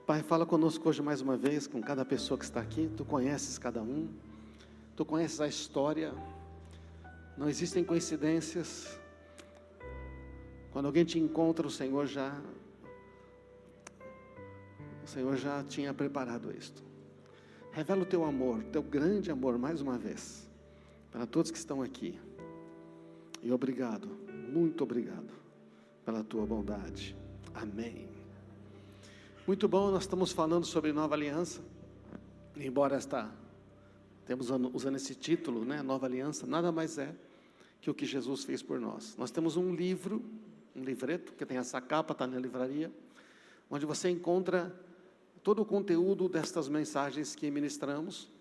Pai, fala conosco hoje mais uma vez, com cada pessoa que está aqui. Tu conheces cada um, Tu conheces a história, não existem coincidências. Quando alguém te encontra, o Senhor já tinha preparado isto. Revela o Teu amor, Teu grande amor, mais uma vez, para todos que estão aqui. E obrigado, muito obrigado, pela Tua bondade. Amém. Muito bom, nós estamos falando sobre nova aliança. Embora temos usando esse título, né, nova aliança, nada mais é que o que Jesus fez por nós. Nós temos um livro, um livreto, que tem essa capa, está na livraria, onde você encontra todo o conteúdo destas mensagens que ministramos,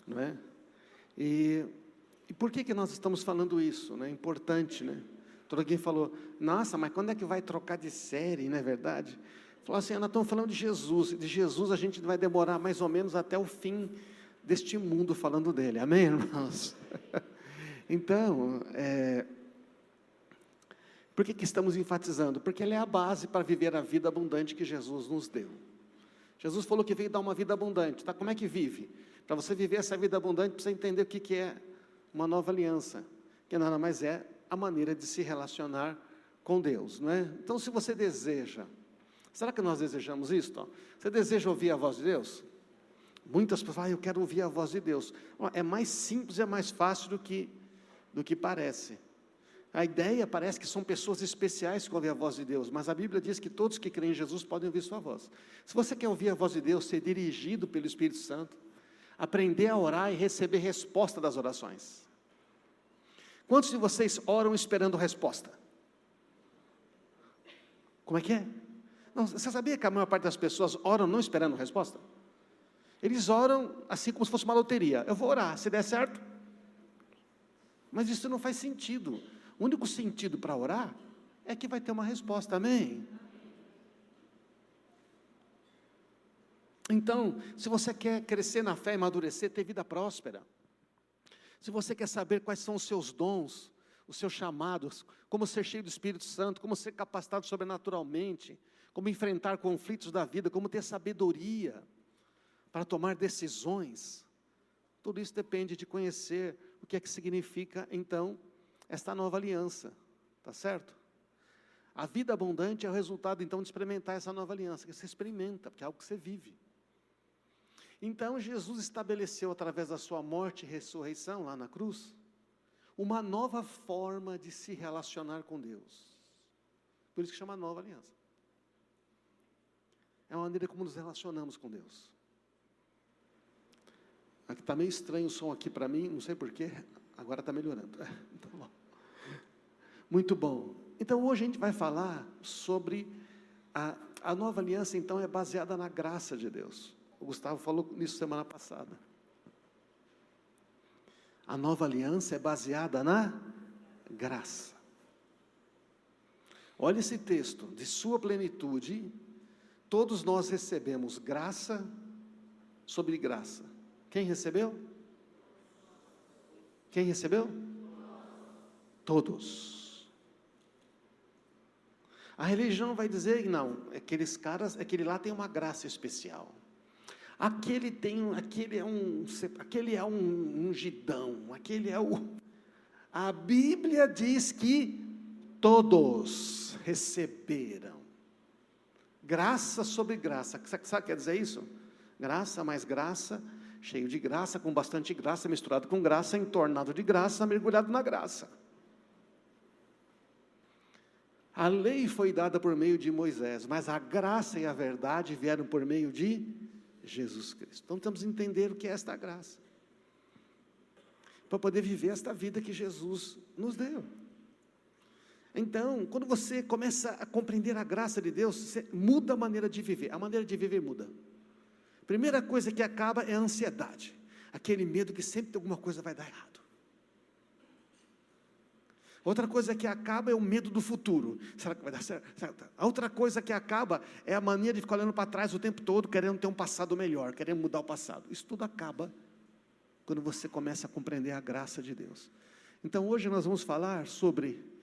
não é? E por que nós estamos falando isso, né? É importante, né? Todo alguém falou, nossa, mas quando é que vai trocar de série, não é verdade? Falou assim, nós estamos falando de Jesus a gente vai demorar mais ou menos até o fim deste mundo falando dele, amém, irmãos? Então, por que estamos enfatizando? Porque ele é a base para viver a vida abundante que Jesus nos deu. Jesus falou que veio dar uma vida abundante, tá? Como é que vive? Para você viver essa vida abundante, precisa entender o que é uma nova aliança, que nada mais é a maneira de se relacionar com Deus, não é? Então, se você deseja, será que nós desejamos isso? Você deseja ouvir a voz de Deus? Muitas pessoas falam, eu quero ouvir a voz de Deus. É mais simples, é mais fácil do que parece. A ideia parece que são pessoas especiais que ouvem a voz de Deus, mas a Bíblia diz que todos que creem em Jesus podem ouvir sua voz. Se você quer ouvir a voz de Deus, ser dirigido pelo Espírito Santo, aprender a orar e receber resposta das orações. Quantos de vocês oram esperando resposta? Como é que é? Não, você sabia que a maior parte das pessoas oram não esperando resposta? Eles oram assim como se fosse uma loteria. Eu vou orar, se der certo. Mas isso não faz sentido. O único sentido para orar é que vai ter uma resposta, amém? Então, se você quer crescer na fé e amadurecer, ter vida próspera, se você quer saber quais são os seus dons, os seus chamados, como ser cheio do Espírito Santo, como ser capacitado sobrenaturalmente, como enfrentar conflitos da vida, como ter sabedoria para tomar decisões, tudo isso depende de conhecer o que é que significa, então, esta nova aliança, tá certo? A vida abundante é o resultado, então, de experimentar essa nova aliança, que você experimenta, porque é algo que você vive. Então, Jesus estabeleceu, através da sua morte e ressurreição, lá na cruz, uma nova forma de se relacionar com Deus. Por isso que chama nova aliança. É uma maneira como nos relacionamos com Deus. Aqui está meio estranho o som aqui para mim, não sei porquê, agora está melhorando. Tá bom. Muito bom. Então hoje a gente vai falar sobre a nova aliança, então é baseada na graça de Deus. O Gustavo falou nisso semana passada. A nova aliança é baseada na graça. Olha esse texto, de sua plenitude, todos nós recebemos graça sobre graça. Quem recebeu? Quem recebeu? Todos. A religião vai dizer, não, aquele lá tem uma graça especial. Aquele é um ungidão, a Bíblia diz que todos receberam. Graça sobre graça. Sabe o que quer dizer isso? Graça mais graça, cheio de graça, com bastante graça, misturado com graça, entornado de graça, mergulhado na graça. A lei foi dada por meio de Moisés, mas a graça e a verdade vieram por meio de Jesus Cristo. Então temos que entender o que é esta graça, para poder viver esta vida que Jesus nos deu. Então, quando você começa a compreender a graça de Deus, você muda a maneira de viver. A maneira de viver muda. Primeira coisa que acaba é a ansiedade, aquele medo que sempre alguma coisa vai dar errado. Outra coisa que acaba é o medo do futuro. Será que vai dar certo? A outra coisa que acaba é a mania de ficar olhando para trás o tempo todo, querendo ter um passado melhor, querendo mudar o passado. Isso tudo acaba quando você começa a compreender a graça de Deus. Então hoje nós vamos falar sobre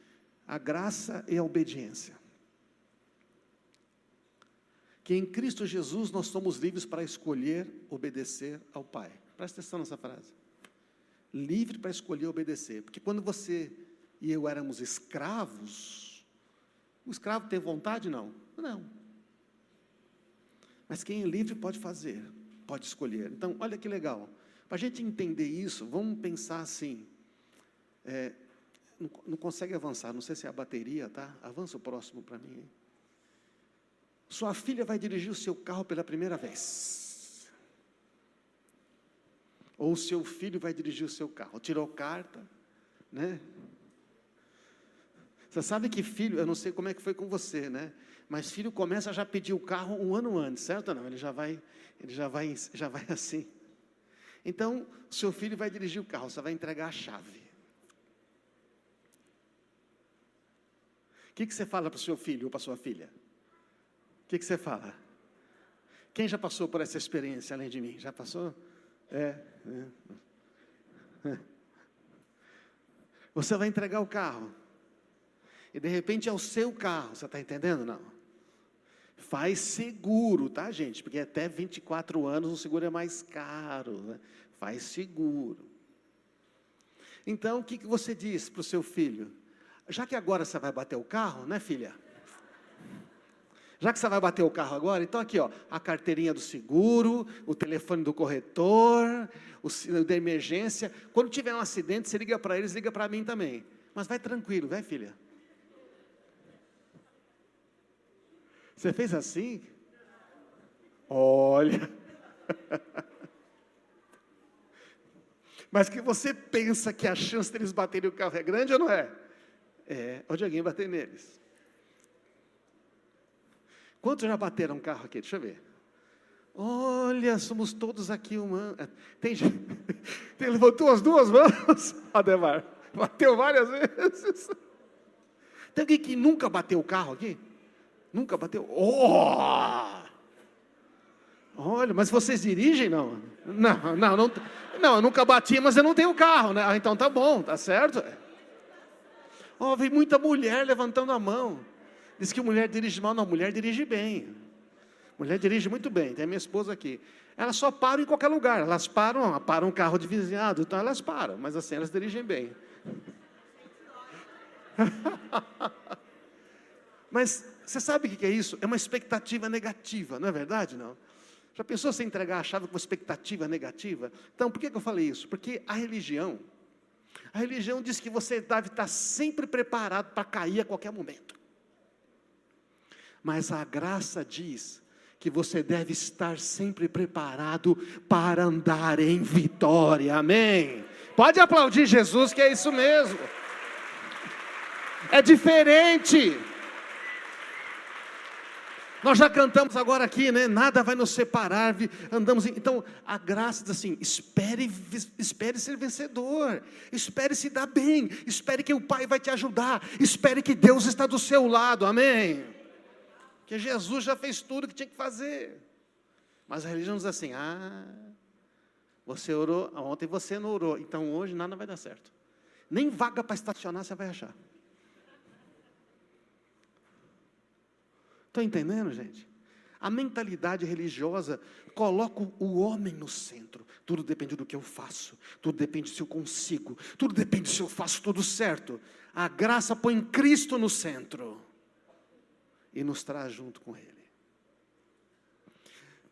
a graça e a obediência. que em Cristo Jesus nós somos livres para escolher obedecer ao Pai. Presta atenção nessa frase. Livre para escolher obedecer. Porque quando você e eu éramos escravos, o escravo tem vontade? Não. Não. Mas quem é livre pode fazer, pode escolher. Então, olha que legal. Para a gente entender isso, vamos pensar assim. Não consegue avançar, não sei se é a bateria, tá? Avança o próximo para mim. Hein? Sua filha vai dirigir o seu carro pela primeira vez. Ou o seu filho vai dirigir o seu carro. Tirou carta, né? Você sabe que filho, eu não sei como é que foi com você, né? Mas filho começa a já pedir o carro um ano antes, certo ou não? Ele já vai assim. Então, seu filho vai dirigir o carro, você vai entregar a chave. O que você fala para o seu filho ou para a sua filha? O que você fala? Quem já passou por essa experiência além de mim? Já passou? Você vai entregar o carro. E de repente é o seu carro, você está entendendo? Não. Faz seguro, tá, gente? Porque até 24 anos o seguro é mais caro. Né? Faz seguro. Então, o que você diz para o seu filho? Já que agora você vai bater o carro, né, filha? Já que você vai bater o carro agora, então aqui, ó, a carteirinha do seguro, o telefone do corretor, o da emergência. Quando tiver um acidente, você liga para eles, liga para mim também. Mas vai tranquilo, vai, filha? Você fez assim? Olha. Mas que você pensa que a chance deles baterem o carro é grande ou não é? Ou de alguém bater neles. Quantos já bateram um carro aqui? Deixa eu ver. Olha, somos todos aqui humanos. Tem gente, levantou as duas mãos, Ademar. Bateu várias vezes. Tem alguém que nunca bateu o carro aqui? Nunca bateu? Olha, mas vocês dirigem, não? Não, eu nunca bati, mas eu não tenho carro, né? Então tá bom, tá certo? Vem muita mulher levantando a mão. Diz que mulher dirige mal. Não, mulher dirige bem. Mulher dirige muito bem. Tem a minha esposa aqui. Elas só param em qualquer lugar. Elas param um carro de vizinhado, então elas param. Mas assim, elas dirigem bem. Mas você sabe o que é isso? É uma expectativa negativa, não é verdade? Não? Já pensou você entregar a chave com uma expectativa negativa? Então, por que eu falei isso? Porque a religião diz que você deve estar sempre preparado para cair a qualquer momento. Mas a graça diz que você deve estar sempre preparado para andar em vitória, amém? Pode aplaudir Jesus, que é isso mesmo. É diferente. Nós já cantamos agora aqui, né? Nada vai nos separar, andamos então, a graça diz assim, espere ser vencedor, espere se dar bem, espere que o Pai vai te ajudar, espere que Deus está do seu lado, amém? Que Jesus já fez tudo que tinha que fazer. Mas a religião diz assim, você orou, ontem você não orou, então hoje nada vai dar certo. Nem vaga para estacionar você vai achar. Estão entendendo, gente? A mentalidade religiosa coloca o homem no centro. Tudo depende do que eu faço, tudo depende se eu consigo, tudo depende se eu faço tudo certo. A graça põe Cristo no centro e nos traz junto com Ele.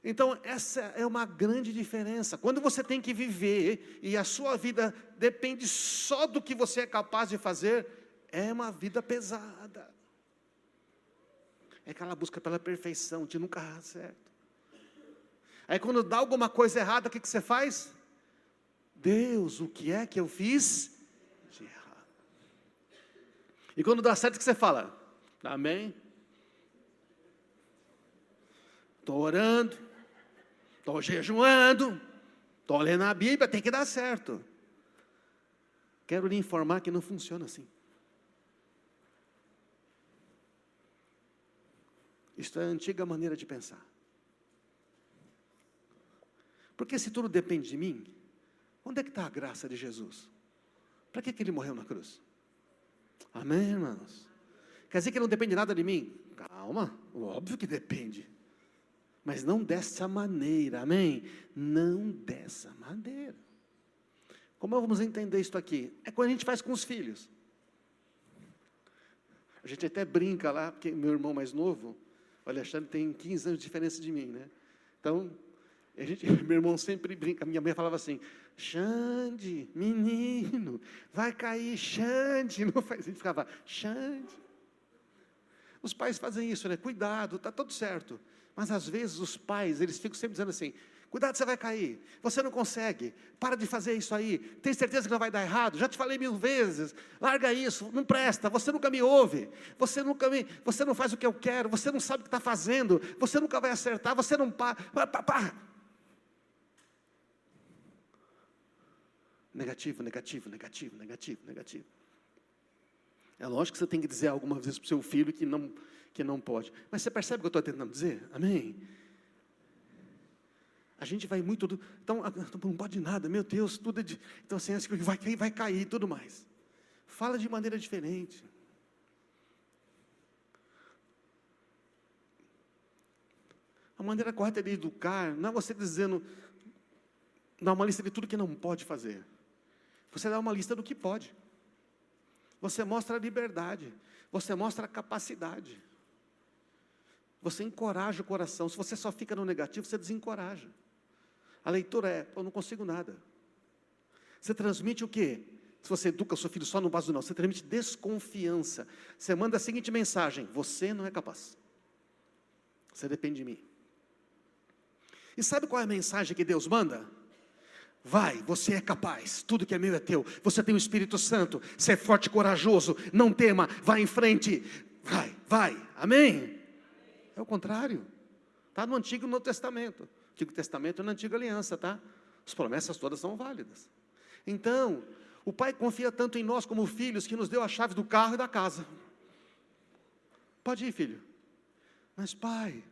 Então, essa é uma grande diferença. Quando você tem que viver e a sua vida depende só do que você é capaz de fazer, é uma vida pesada. É aquela busca pela perfeição, de nunca dar certo. Aí quando dá alguma coisa errada, o que você faz? Deus, o que é que eu fiz de errado? E quando dá certo, o que você fala? Amém? Estou orando, estou jejuando, estou lendo a Bíblia, tem que dar certo. Quero lhe informar que não funciona assim. Isto é a antiga maneira de pensar. Porque se tudo depende de mim, onde é que está a graça de Jesus? Para que Ele morreu na cruz? Amém, irmãos? Quer dizer que não depende nada de mim? Calma, óbvio que depende. mas não dessa maneira, amém? Não dessa maneira. Como vamos entender isso aqui? É quando a gente faz com os filhos. A gente até brinca lá, porque meu irmão mais novo, o Alexandre, tem 15 anos de diferença de mim, né? Então, meu irmão sempre brinca, minha mãe falava assim, Xande, menino, vai cair, Xande, não faz, a gente ficava, Xande. Os pais fazem isso, né? Cuidado, está tudo certo. Mas às vezes os pais, eles ficam sempre dizendo assim, cuidado, você vai cair, você não consegue, para de fazer isso aí, tem certeza que não vai dar errado, já te falei 1000 vezes, larga isso, não presta, você nunca me ouve, você não faz o que eu quero, você não sabe o que está fazendo, você nunca vai acertar, você não para. Negativo, negativo, negativo, negativo, negativo. É lógico que você tem que dizer algumas vezes para o seu filho que não pode, mas você percebe o que eu estou tentando dizer? Amém? A gente vai muito, então não pode nada, meu Deus, tudo é então assim, vai cair e tudo mais. Fala de maneira diferente. A maneira correta de educar, não é você dizendo, dá uma lista de tudo que não pode fazer. Você dá uma lista do que pode. Você mostra a liberdade, você mostra a capacidade. Você encoraja o coração. Se você só fica no negativo, você desencoraja. A leitura é, eu não consigo nada. Você transmite o quê? Se você educa o seu filho só no base do não, você transmite desconfiança. Você manda a seguinte mensagem, você não é capaz. Você depende de mim. E sabe qual é a mensagem que Deus manda? Vai, você é capaz, tudo que é meu é teu. Você tem o Espírito Santo, você é forte e corajoso, não tema, vai em frente. Vai, amém? É o contrário. Está no Antigo e no Novo Testamento. Antigo Testamento e na Antiga Aliança, tá? As promessas todas são válidas. Então, o Pai confia tanto em nós como filhos, que nos deu a chave do carro e da casa. Pode ir, filho. Mas pai,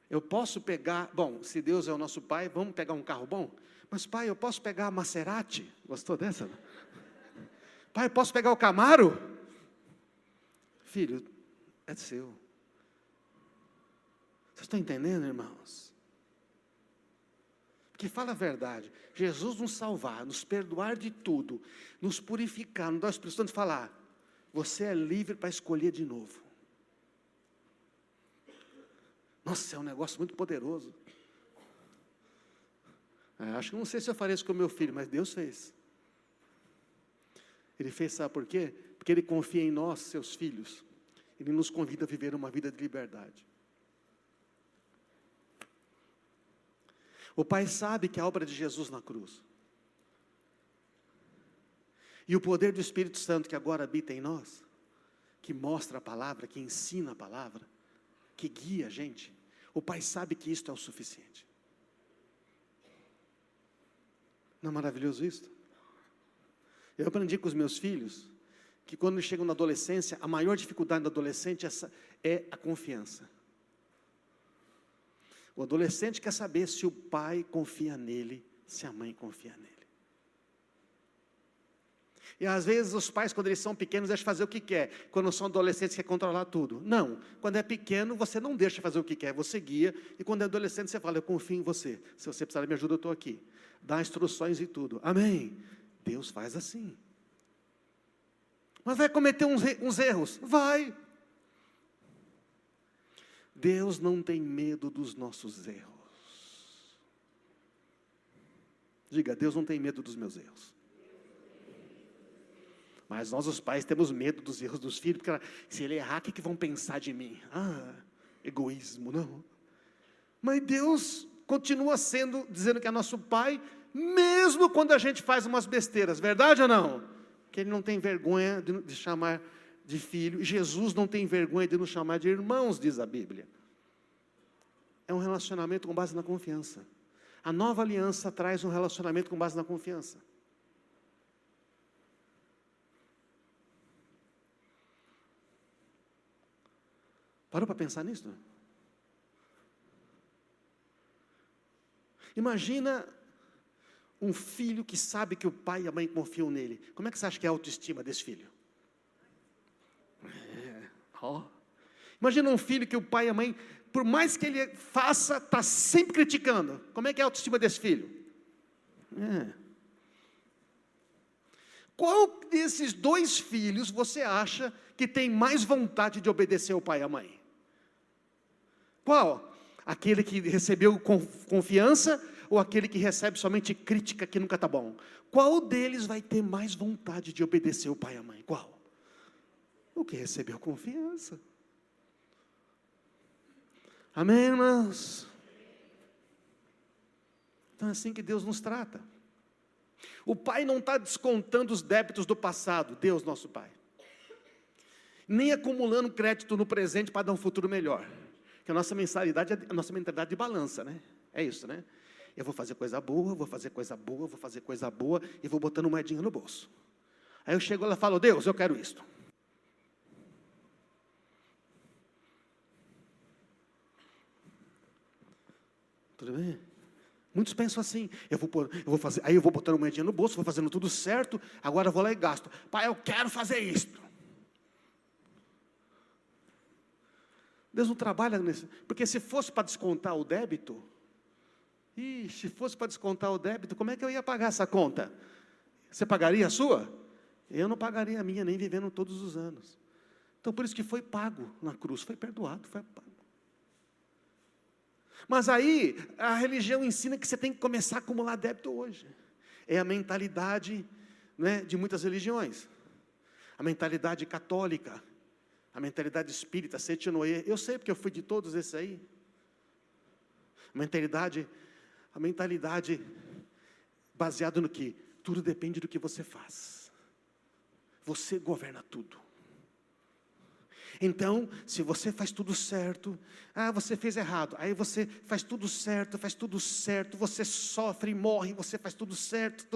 eu posso pegar, bom, se Deus é o nosso pai, vamos pegar um carro bom? Mas pai, eu posso pegar a Maserati? Gostou dessa? Pai, eu posso pegar o Camaro? Filho, é seu. Vocês estão entendendo, irmãos? Porque fala a verdade, Jesus nos salvar, nos perdoar de tudo, nos purificar, nos dar o Espírito Santo, falar, você é livre para escolher de novo. Nossa, é um negócio muito poderoso. Acho que não sei se eu faria isso com o meu filho, mas Deus fez. Ele fez, sabe por quê? Porque Ele confia em nós, seus filhos. Ele nos convida a viver uma vida de liberdade. O Pai sabe que a obra de Jesus na cruz e o poder do Espírito Santo que agora habita em nós, que mostra a palavra, que ensina a palavra, que guia a gente, o Pai sabe que isto é o suficiente. Não é maravilhoso isso? Eu aprendi com os meus filhos que quando eles chegam na adolescência, a maior dificuldade do adolescente é a confiança. O adolescente quer saber se o pai confia nele, se a mãe confia nele. E às vezes os pais, quando eles são pequenos, deixam fazer o que quer. Quando são adolescentes, quer controlar tudo. Não, quando é pequeno, você não deixa fazer o que quer, você guia. E quando é adolescente, você fala, eu confio em você. Se você precisar de minha ajuda, eu estou aqui. Dá instruções e tudo. Amém? Deus faz assim. Mas vai cometer uns erros? Vai. Deus não tem medo dos nossos erros. Diga, Deus não tem medo dos meus erros. Mas nós, os pais, temos medo dos erros dos filhos, porque se ele errar, o que vão pensar de mim? Egoísmo, não. Mas Deus continua dizendo que é nosso pai, mesmo quando a gente faz umas besteiras, verdade ou não? Que Ele não tem vergonha de chamar de filho, Jesus não tem vergonha de nos chamar de irmãos, diz a Bíblia. É um relacionamento com base na confiança. A nova aliança traz um relacionamento com base na confiança. Parou para pensar nisso? Imagina um filho que sabe que o pai e a mãe confiam nele. Como é que você acha que é a autoestima desse filho? Imagina um filho que o pai e a mãe, por mais que ele faça, está sempre criticando. Como é que é a autoestima desse filho? Qual desses dois filhos você acha que tem mais vontade de obedecer ao pai e à mãe? Qual? Aquele que recebeu confiança ou aquele que recebe somente crítica que nunca está bom? Qual deles vai ter mais vontade de obedecer ao pai e à mãe? Qual? O que recebeu confiança. Amém, irmãos? Então é assim que Deus nos trata. O Pai não está descontando os débitos do passado, Deus nosso Pai, nem acumulando crédito no presente para dar um futuro melhor, que a nossa mentalidade de balança, né? É isso, né? Eu vou fazer coisa boa, vou fazer coisa boa, vou fazer coisa boa, e vou botando moedinha no bolso. Aí eu chego lá e falo, Deus, eu quero isto. Tudo bem? Muitos pensam assim, eu vou fazer, aí eu vou botando moedinha no bolso, vou fazendo tudo certo, agora eu vou lá e gasto. Pai, eu quero fazer isto. Deus não trabalha nisso, porque se fosse para descontar o débito, se fosse para descontar o débito, como é que eu ia pagar essa conta? Você pagaria a sua? Eu não pagaria a minha, nem vivendo todos os anos. Então por isso que foi pago na cruz, foi perdoado, foi pago. Mas aí, a religião ensina que você tem que começar a acumular débito hoje. É a mentalidade, né, de muitas religiões. A mentalidade católica, a mentalidade espírita, Setinoê. Eu sei porque eu fui de todos esses aí. A mentalidade baseada no que? Tudo depende do que você faz. Você governa tudo. Então, se você faz tudo certo, você fez errado, aí você faz tudo certo, você sofre e morre, você faz tudo certo,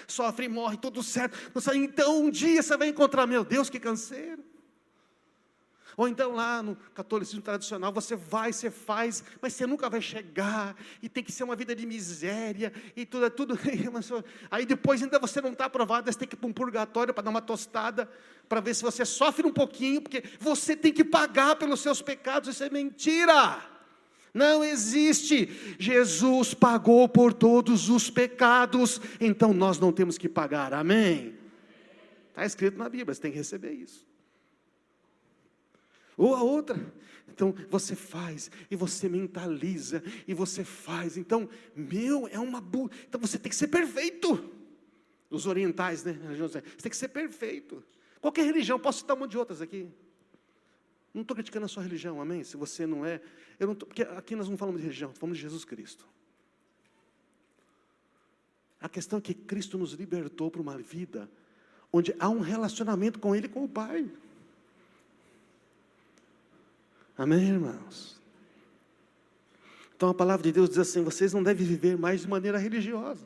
sofre e morre, tudo certo, então um dia você vai encontrar, meu Deus, que canseiro. Ou então lá no catolicismo tradicional, você vai, você faz, mas você nunca vai chegar, e tem que ser uma vida de miséria, e tudo, aí depois ainda você não está aprovado, você tem que ir para um purgatório para dar uma tostada, para ver se você sofre um pouquinho, porque você tem que pagar pelos seus pecados. Isso é mentira, não existe. Jesus pagou por todos os pecados, então nós não temos que pagar, amém? Está escrito na Bíblia, você tem que receber isso. Ou a outra, então você faz, e você mentaliza, e você faz, então, então você tem que ser perfeito. Os orientais, né, você tem que ser perfeito. Qualquer religião, posso citar um monte de outras aqui. Não estou criticando a sua religião, amém? Se você não é, porque aqui nós não falamos de religião, falamos de Jesus Cristo. A questão é que Cristo nos libertou para uma vida, onde há um relacionamento com Ele e com o Pai. Amém, irmãos? Então a palavra de Deus diz assim, vocês não devem viver mais de maneira religiosa.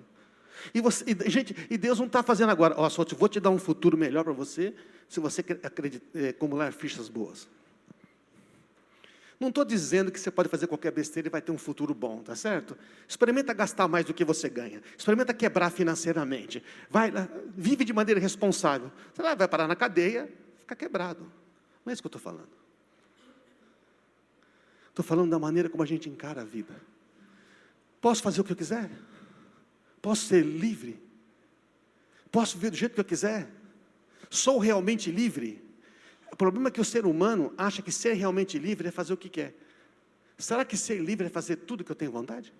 E Deus não está fazendo agora, só vou te dar um futuro melhor para você, se você acumular fichas boas. Não estou dizendo que você pode fazer qualquer besteira e vai ter um futuro bom, tá certo? Experimenta gastar mais do que você ganha, experimenta quebrar financeiramente, vive de maneira responsável, você vai parar na cadeia, fica quebrado. Não é isso que eu estou falando. Estou falando da maneira como a gente encara a vida. Posso fazer o que eu quiser? Posso ser livre? Posso viver do jeito que eu quiser? Sou realmente livre? O problema é que o ser humano acha que ser realmente livre é fazer o que quer. Será que ser livre é fazer tudo que eu tenho vontade?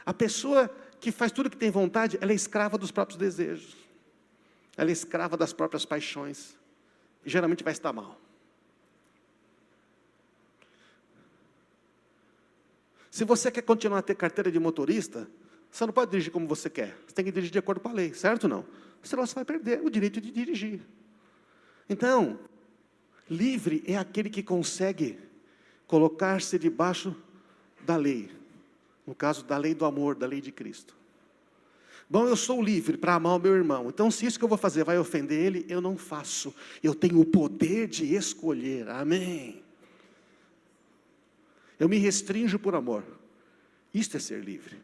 A pessoa que faz tudo que tem vontade, ela é escrava dos próprios desejos. Ela é escrava das próprias paixões. E geralmente vai estar mal. Se você quer continuar a ter carteira de motorista, você não pode dirigir como você quer. Você tem que dirigir de acordo com a lei, certo ou não? Senão você vai perder o direito de dirigir. Então, livre é aquele que consegue colocar-se debaixo da lei. No caso, da lei do amor, da lei de Cristo. Bom, eu sou livre para amar o meu irmão. Então, se isso que eu vou fazer vai ofender ele, eu não faço. Eu tenho o poder de escolher. Amém. Eu me restringo por amor. Isto é ser livre.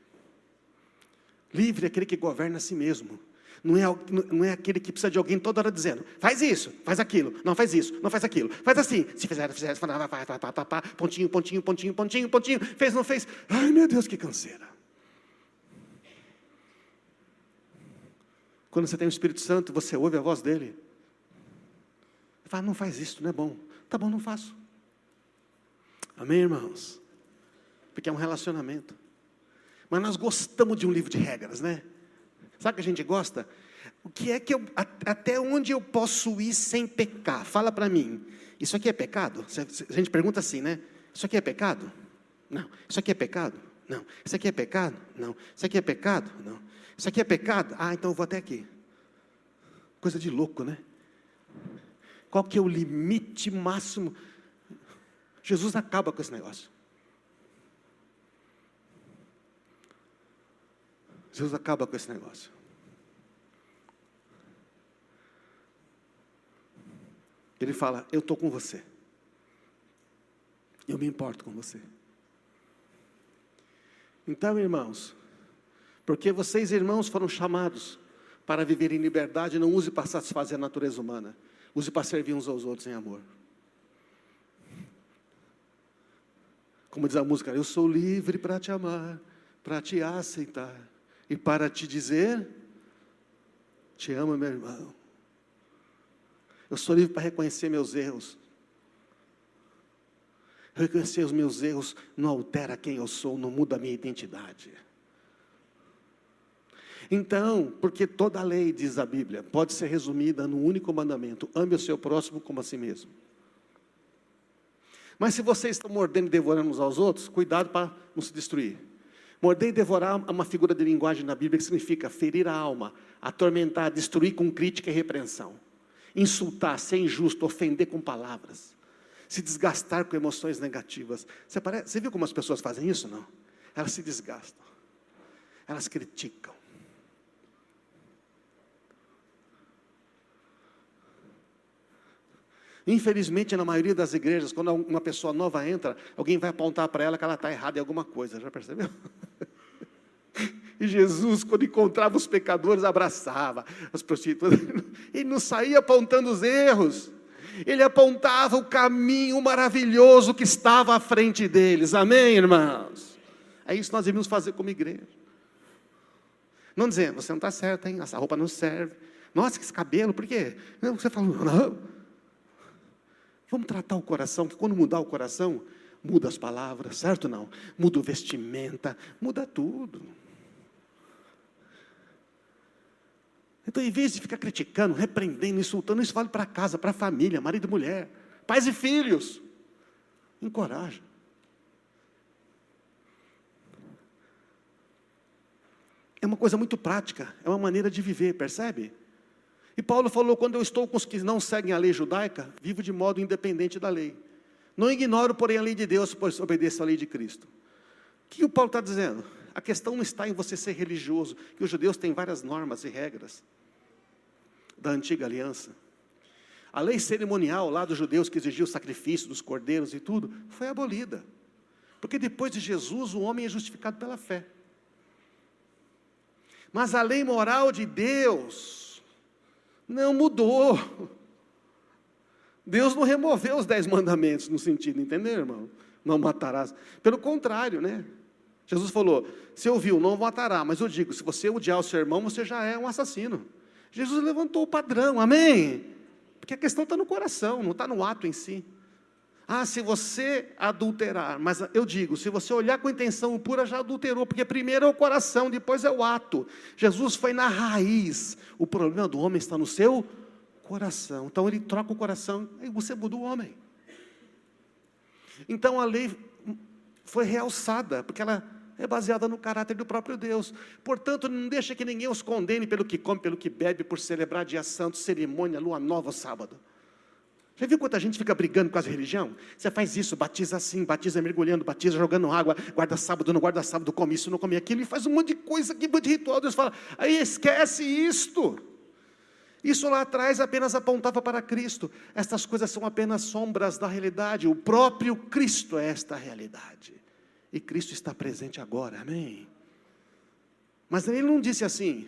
Livre é aquele que governa a si mesmo. Não é aquele que precisa de alguém toda hora dizendo, faz isso, faz aquilo, não faz isso, não faz aquilo, faz assim, se fizer, pontinho, pontinho, pontinho, pontinho, pontinho, fez, não fez, ai meu Deus, que canseira. Quando você tem o Espírito Santo, você ouve a voz dele, fala, não faz isso, não é bom, tá bom, não faço. Amém, irmãos? Porque é um relacionamento. Mas nós gostamos de um livro de regras, né? Sabe o que a gente gosta? O que é que até onde eu posso ir sem pecar? Fala para mim. Isso aqui é pecado? A gente pergunta assim, né? Isso aqui é pecado? Não. Isso aqui é pecado? Não. Isso aqui é pecado? Não. Isso aqui é pecado? Não. Isso aqui é pecado? Ah, então eu vou até aqui. Coisa de louco, né? Qual que é o limite máximo? Jesus acaba com esse negócio. Jesus acaba com esse negócio. Ele fala, eu estou com você. Eu me importo com você. Então, irmãos, porque vocês, irmãos, foram chamados para viver em liberdade, não use para satisfazer a natureza humana. Use para servir uns aos outros em amor. Como diz a música, eu sou livre para te amar, para te aceitar. E para te dizer, te amo, meu irmão. Eu sou livre para reconhecer meus erros. Reconhecer os meus erros não altera quem eu sou, não muda a minha identidade. Então, porque toda a lei, diz a Bíblia, pode ser resumida num único mandamento: ame o seu próximo como a si mesmo. Mas se vocês estão mordendo e devorando uns aos outros, cuidado para não se destruir. Morder e devorar é uma figura de linguagem na Bíblia que significa ferir a alma, atormentar, destruir com crítica e repreensão, insultar, ser injusto, ofender com palavras, se desgastar com emoções negativas. Você viu como as pessoas fazem isso, não? Elas se desgastam, elas criticam. Infelizmente, na maioria das igrejas, quando uma pessoa nova entra, alguém vai apontar para ela que ela está errada em alguma coisa, já percebeu? E Jesus, quando encontrava os pecadores, abraçava as prostitutas. Ele não saía apontando os erros, ele apontava o caminho maravilhoso que estava à frente deles. Amém, irmãos? É isso que nós devemos fazer como igreja. Não dizer, você não está certo, hein? Essa roupa não serve. Nossa, que esse cabelo, por quê? Não, você fala, não. Vamos tratar o coração, que quando mudar o coração, muda as palavras, certo ou não? Muda o vestimenta, muda tudo. Então, em vez de ficar criticando, repreendendo, insultando, isso vale para casa, para a família, marido e mulher, pais e filhos. Encoraja. É uma coisa muito prática, é uma maneira de viver, percebe? E Paulo falou, quando eu estou com os que não seguem a lei judaica, vivo de modo independente da lei. Não ignoro, porém, a lei de Deus, pois obedeço à lei de Cristo. O que o Paulo está dizendo? A questão não está em você ser religioso, que os judeus têm várias normas e regras da antiga aliança. A lei cerimonial lá dos judeus, que exigia o sacrifício dos cordeiros e tudo, foi abolida. Porque depois de Jesus, o homem é justificado pela fé. Mas a lei moral de Deus não mudou. Deus não removeu os 10 mandamentos no sentido, entendeu, irmão? Não matarás. Pelo contrário, né? Jesus falou, você ouviu, não matará, mas eu digo, se você odiar o seu irmão, você já é um assassino. Jesus levantou o padrão, amém? Porque a questão está no coração, não está no ato em si. Ah, se você adulterar, mas eu digo, se você olhar com intenção impura, já adulterou, porque primeiro é o coração, depois é o ato. Jesus foi na raiz, o problema do homem está no seu coração. Então ele troca o coração, e você muda o homem. Então a lei foi realçada, porque ela é baseada no caráter do próprio Deus. Portanto, não deixa que ninguém os condene pelo que come, pelo que bebe, por celebrar dia santo, cerimônia, lua nova, sábado. Já viu quanta gente fica brigando com a religião? Você faz isso, batiza assim, batiza mergulhando, batiza jogando água, guarda sábado, não guarda sábado, come isso, não come aquilo, e faz um monte de coisa, que de ritual. Deus fala, aí esquece isto. Isso lá atrás apenas apontava para Cristo. Estas coisas são apenas sombras da realidade. O próprio Cristo é esta realidade. E Cristo está presente agora, amém? Mas ele não disse assim,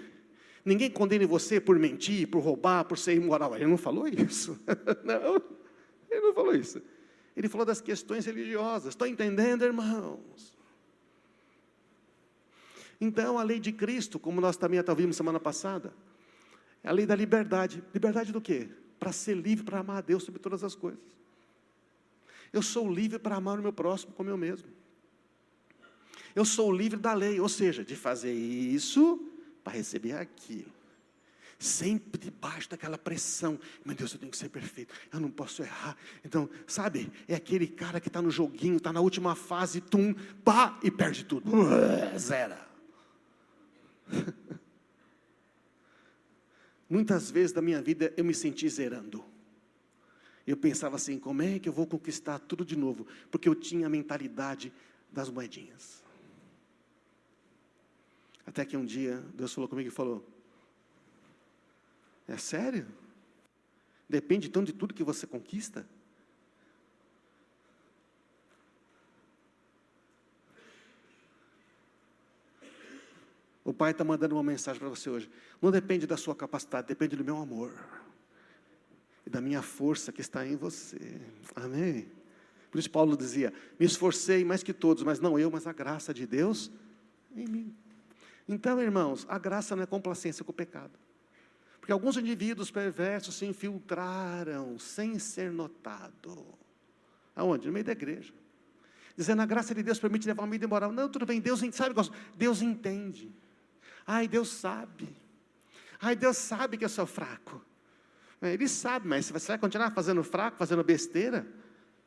Ninguém condene você por mentir, por roubar, por ser imoral. Ele não falou isso. Não, ele não falou isso. Ele falou das questões religiosas. Estão entendendo, irmãos? Então, a lei de Cristo, como nós também até ouvimos semana passada, é a lei da liberdade. Liberdade do quê? Para ser livre, para amar a Deus sobre todas as coisas. Eu sou livre para amar o meu próximo como eu mesmo. Eu sou livre da lei, ou seja, de fazer isso para receber aquilo. Sempre debaixo daquela pressão. Meu Deus, eu tenho que ser perfeito, eu não posso errar. Então, sabe, é aquele cara que está no joguinho, está na última fase, pá, e perde tudo. Zera. Muitas vezes da minha vida eu me senti zerando. Eu pensava assim, como é que eu vou conquistar tudo de novo? Porque eu tinha a mentalidade das moedinhas. Até que um dia, Deus falou comigo e falou, é sério? Depende então de tudo que você conquista? O Pai está mandando uma mensagem para você hoje. Não depende da sua capacidade, depende do meu amor. E da minha força que está em você. Amém? Por isso Paulo dizia, me esforcei mais que todos, mas não eu, mas a graça de Deus em mim. Então, irmãos, a graça não é complacência com o pecado. Porque alguns indivíduos perversos se infiltraram sem ser notado. Aonde? No meio da igreja. Dizendo, a graça de Deus permite levar uma vida imoral. Não, tudo bem, Deus sabe, Deus entende. Ai, Deus sabe. Ai, Deus sabe que eu sou fraco. Ele sabe, mas você vai continuar fazendo fraco, fazendo besteira,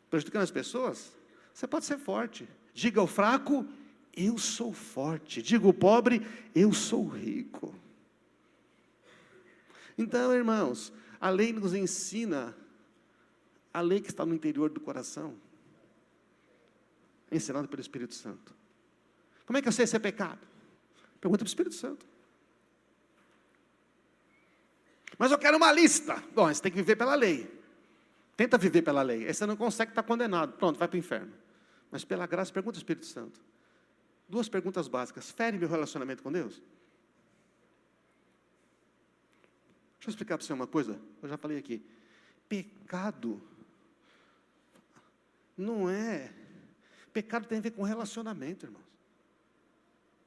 prejudicando as pessoas? Você pode ser forte. Diga ao fraco, eu sou forte. Diga ao pobre, eu sou rico. Então, irmãos, a lei nos ensina, a lei que está no interior do coração, ensinada pelo Espírito Santo. Como é que eu sei se é pecado? Pergunta para o Espírito Santo. Mas eu quero uma lista. Bom, você tem que viver pela lei. Tenta viver pela lei. Aí você não consegue, está condenado. Pronto, vai para o inferno. Mas pela graça, pergunta ao Espírito Santo. 2 perguntas básicas. Fere meu relacionamento com Deus? Deixa eu explicar para você uma coisa. Eu já falei aqui. Pecado não é... Pecado tem a ver com relacionamento, irmãos.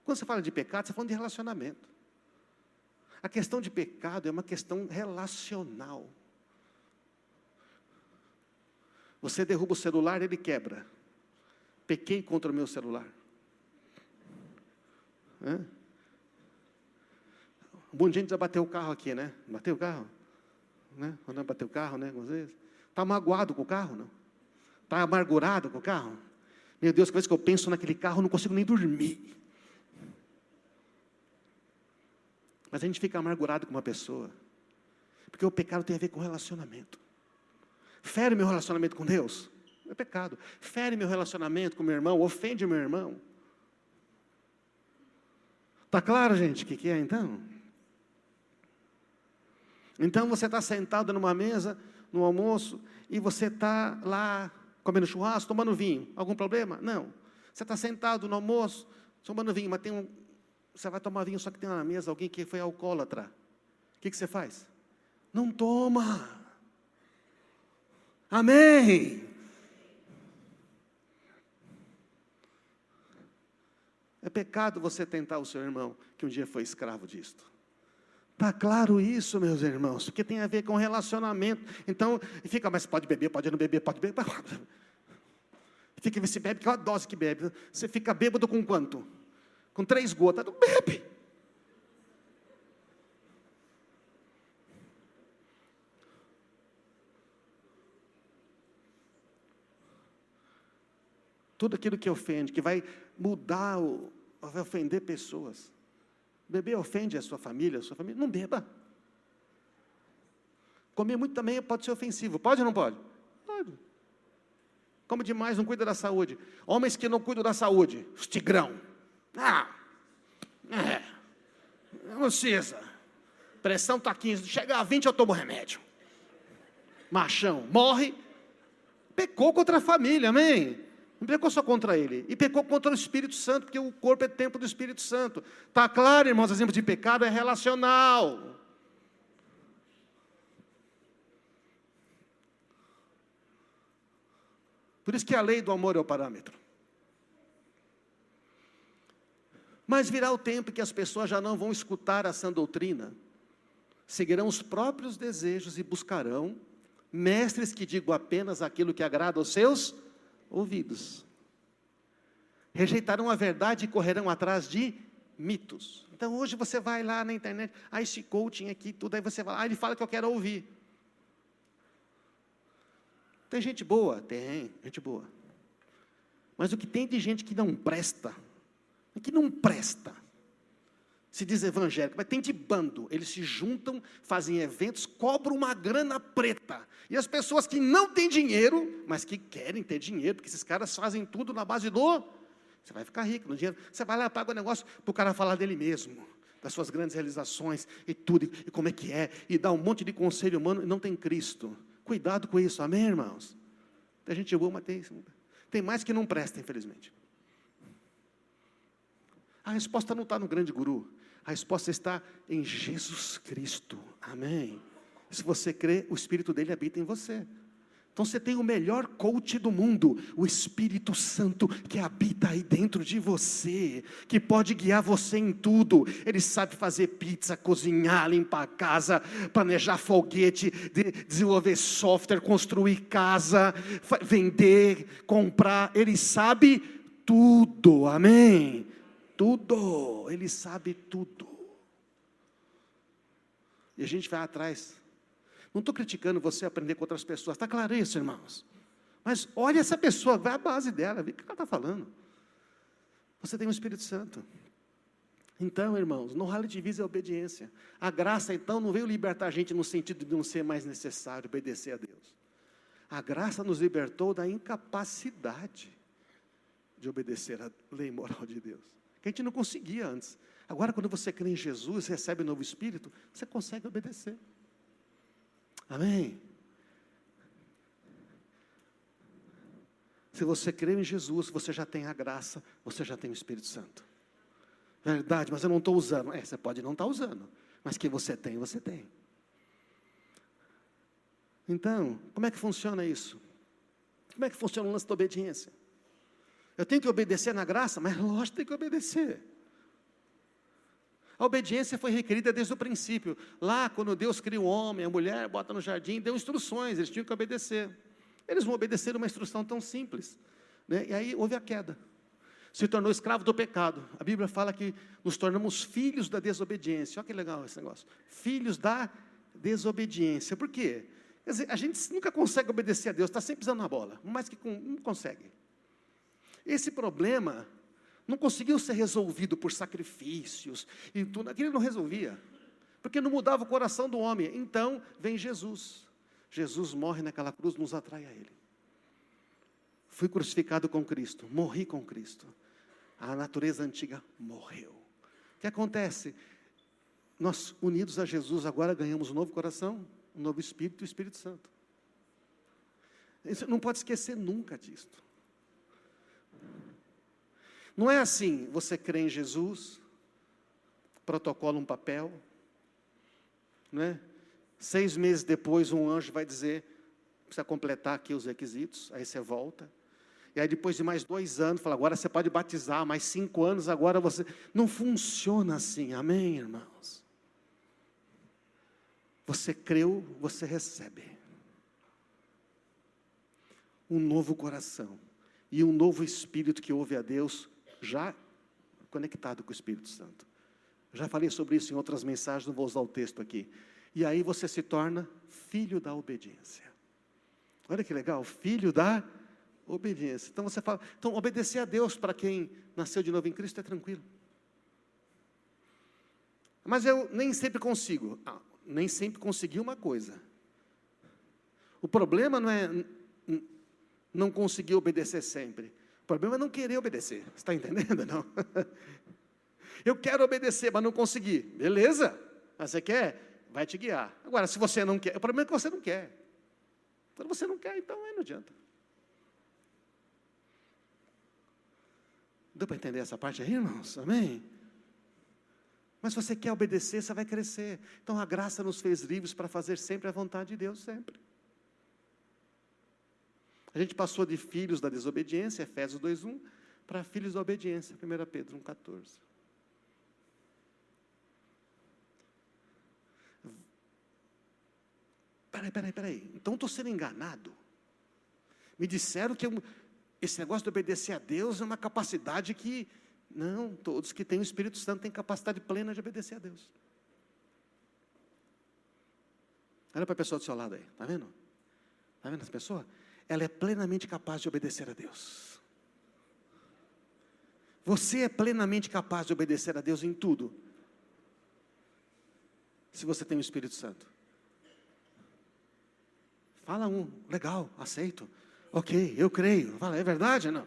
Quando você fala de pecado, você está falando de relacionamento. A questão de pecado é uma questão relacional. Você derruba o celular, ele quebra. Pequei contra o meu celular. Um monte de gente já bateu o carro aqui, né? Bateu o carro? Né? Quando bateu o carro, né? Algumas vezes. Está magoado com o carro, não? Está amargurado com o carro? Meu Deus, cada vez que eu penso naquele carro, eu não consigo nem dormir. Mas a gente fica amargurado com uma pessoa, porque o pecado tem a ver com relacionamento. Fere meu relacionamento com Deus? É pecado. Fere meu relacionamento com meu irmão? Ofende meu irmão? Está claro, gente, o que é então? Então você está sentado numa mesa, no almoço, e você está lá comendo churrasco, tomando vinho. Algum problema? Não. Você está sentado no almoço, tomando vinho, mas você vai tomar vinho, só que tem na mesa alguém que foi alcoólatra. O que você faz? Não toma. Amém. É pecado você tentar o seu irmão, que um dia foi escravo disto. Está claro isso, meus irmãos? Porque tem a ver com relacionamento. Então, fica, mas pode beber, pode não beber, pode beber. Fica, se bebe, que é uma dose que bebe. Você fica bêbado com quanto? Com 3 gotas, não bebe. Tudo aquilo que ofende, que vai mudar, vai ofender pessoas. Beber ofende a sua família, não beba. Comer muito também pode ser ofensivo, pode ou não pode? Pode. Come demais, não cuida da saúde. Homens que não cuidam da saúde, os tigrão. Não precisa. Pressão está 15, chega a 20 eu tomo remédio. Machão, morre. Pecou contra a família, amém? Não pecou só contra ele, e pecou contra o Espírito Santo, porque o corpo é templo do Espírito Santo. Está claro, irmãos, exemplo de pecado é relacional. Por isso que a lei do amor é o parâmetro. Mas virá o tempo que as pessoas já não vão escutar a sã doutrina, seguirão os próprios desejos e buscarão mestres que digam apenas aquilo que agrada aos seus ouvidos. Rejeitarão a verdade e correrão atrás de mitos. Então hoje você vai lá na internet, esse coaching aqui, tudo, aí você vai lá, ele fala que eu quero ouvir. Tem gente boa? Tem, gente boa. Mas o que tem de gente que não presta, se diz evangélico, mas tem de bando, eles se juntam, fazem eventos, cobram uma grana preta, e as pessoas que não têm dinheiro, mas que querem ter dinheiro, porque esses caras fazem tudo na base do, você vai ficar rico no dinheiro, você vai lá, paga o negócio, para o cara falar dele mesmo, das suas grandes realizações, e tudo, e como é que é, e dá um monte de conselho humano, e não tem Cristo. Cuidado com isso, amém, irmãos? Tem gente boa, mas tem mais que não presta, infelizmente. A resposta não está no grande guru, a resposta está em Jesus Cristo, amém? Se você crê, o Espírito dele habita em você. Então você tem o melhor coach do mundo, o Espírito Santo que habita aí dentro de você, que pode guiar você em tudo. Ele sabe fazer pizza, cozinhar, limpar a casa, planejar foguete, desenvolver software, construir casa, vender, comprar. Ele sabe tudo, amém? Tudo, ele sabe tudo. E a gente vai atrás. Não estou criticando você aprender com outras pessoas, está claro isso, irmãos? Mas olha essa pessoa, vai à base dela, vê o que ela está falando. Você tem o Espírito Santo. Então, irmãos, no rally divisa é obediência. A graça, então, não veio libertar a gente no sentido de não ser mais necessário obedecer a Deus. A graça nos libertou da incapacidade de obedecer à lei moral de Deus, que a gente não conseguia antes. Agora, quando você crê em Jesus, recebe o novo Espírito, você consegue obedecer. Amém? Se você crê em Jesus, você já tem a graça, você já tem o Espírito Santo. Verdade, mas eu não estou usando. Você pode não estar usando, mas que você tem, você tem. Então, como é que funciona isso? Como é que funciona o lance da obediência? Eu tenho que obedecer na graça, mas lógico que tem que obedecer. A obediência foi requerida desde o princípio. Lá, quando Deus cria o homem, a mulher, bota no jardim, deu instruções, eles tinham que obedecer. Eles não obedeceram uma instrução tão simples, né? E aí houve a queda. Se tornou escravo do pecado. A Bíblia fala que nos tornamos filhos da desobediência. Olha que legal esse negócio. Filhos da desobediência. Por quê? Quer dizer, a gente nunca consegue obedecer a Deus, está sempre pisando na bola, mas que não consegue. Esse problema não conseguiu ser resolvido por sacrifícios e tudo, aquilo não resolvia, porque não mudava o coração do homem. Então vem Jesus. Jesus morre naquela cruz, nos atrai a Ele. Fui crucificado com Cristo, morri com Cristo. A natureza antiga morreu. O que acontece? Nós, unidos a Jesus, agora ganhamos um novo coração, um novo Espírito e o Espírito Santo. Você não pode esquecer nunca disto. Não é assim, você crê em Jesus, protocola um papel, não é? 6 meses depois um anjo vai dizer, precisa completar aqui os requisitos, aí você volta. E aí depois de mais 2 anos, fala, agora você pode batizar, mais 5 anos, agora você... Não funciona assim, amém, irmãos? Você creu, você recebe. Um novo coração e um novo espírito que ouve a Deus, já conectado com o Espírito Santo. Já falei sobre isso em outras mensagens, não vou usar o texto aqui. E aí você se torna filho da obediência. Olha que legal, filho da obediência. Então você fala, então obedecer a Deus para quem nasceu de novo em Cristo é tranquilo. Mas eu nem sempre consigo. Nem sempre consegui uma coisa. O problema não é não conseguir obedecer sempre. O problema é não querer obedecer. Você está entendendo? Não. Eu quero obedecer, mas não consegui. Beleza? Mas você quer? Vai te guiar. Agora, se você não quer, o problema é que você não quer. Quando você não quer, então aí não adianta. Deu para entender essa parte aí, irmãos? Amém? Mas se você quer obedecer, você vai crescer. Então a graça nos fez livres para fazer sempre a vontade de Deus, sempre. A gente passou de filhos da desobediência, Efésios 2:1, para filhos da obediência, 1 Pedro 1:14. Peraí. Então estou sendo enganado. Me disseram que esse negócio de obedecer a Deus é uma capacidade que... Não, todos que têm o Espírito Santo têm capacidade plena de obedecer a Deus. Olha para a pessoa do seu lado aí, está vendo? Está vendo essa pessoa? Ela é plenamente capaz de obedecer a Deus. Você é plenamente capaz de obedecer a Deus em tudo, se você tem o Espírito Santo. Fala legal, aceito. Ok, eu creio. Fala, é verdade? Não.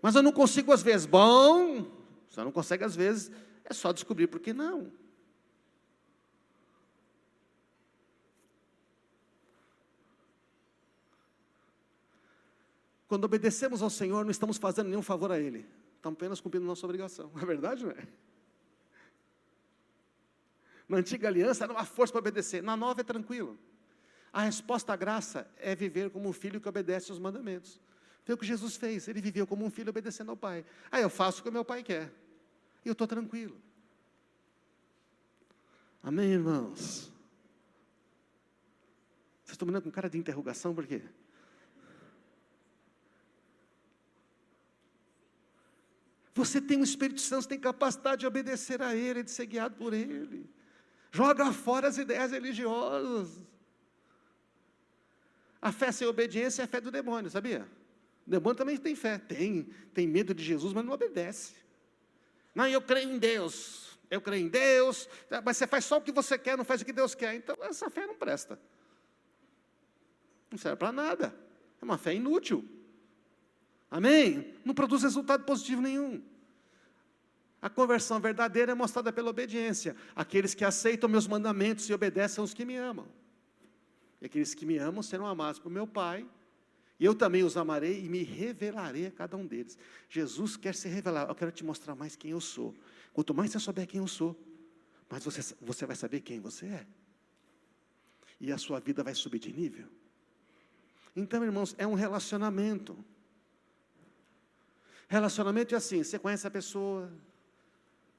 Mas eu não consigo às vezes. Bom, você não consegue às vezes, é só descobrir por que não. Quando obedecemos ao Senhor, não estamos fazendo nenhum favor a Ele. Estamos apenas cumprindo nossa obrigação. Não é verdade, não é? Na antiga aliança era uma força para obedecer. Na nova é tranquilo. A resposta à graça é viver como um filho que obedece aos mandamentos. Foi o que Jesus fez. Ele viveu como um filho obedecendo ao Pai. Eu faço o que o meu Pai quer. E eu estou tranquilo. Amém, irmãos? Vocês estão me olhando com cara de interrogação, por quê? Você tem o Espírito Santo, você tem capacidade de obedecer a Ele, de ser guiado por Ele. Joga fora as ideias religiosas. A fé sem obediência é a fé do demônio, sabia? O demônio também tem fé, tem medo de Jesus, mas não obedece. Não, eu creio em Deus, mas você faz só o que você quer, não faz o que Deus quer, então essa fé não presta. Não serve para nada, é uma fé inútil. Amém? Não produz resultado positivo nenhum. A conversão verdadeira é mostrada pela obediência. Aqueles que aceitam meus mandamentos e obedecem são os que me amam. E aqueles que me amam serão amados por meu Pai, e eu também os amarei e me revelarei a cada um deles. Jesus quer se revelar. Eu quero te mostrar mais quem eu sou. Quanto mais você souber quem eu sou, mais você vai saber quem você é. E a sua vida vai subir de nível. Então, irmãos, é um relacionamento. Relacionamento é assim, você conhece a pessoa,